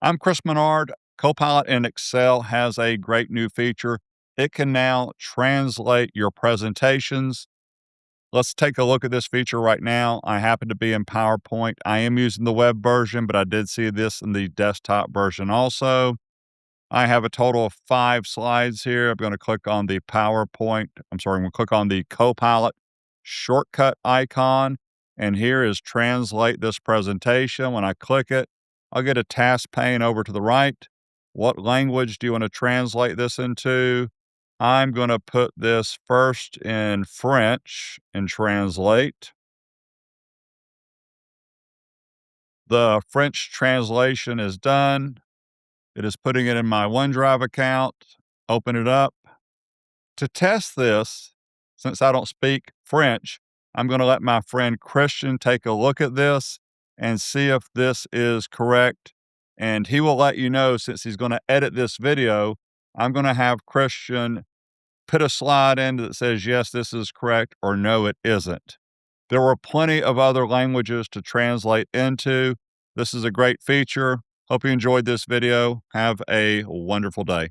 I'm Chris Menard. Copilot in Excel has a great new feature. It can now translate your presentations. Let's take a look at this feature right now. I happen to be in PowerPoint. I am using the web version, but I did see this in the desktop version also. I have a total of 5 slides here. I'm going to click on the I'm going to click on the Copilot shortcut icon. And here is translate this presentation. When I click it, I'll get a task pane over to the right. What language do you want to translate this into? I'm going to put this first in French and translate. The French translation is done. It is putting it in my OneDrive account. Open it up. To test this, since I don't speak French, I'm going to let my friend Christian take a look at this and see if this is correct. And he will let you know, since he's going to edit this video. I'm going to have Christian put a slide in that says, yes, this is correct, or no, it isn't. There were plenty of other languages to translate into. This is a great feature. Hope you enjoyed this video. Have a wonderful day.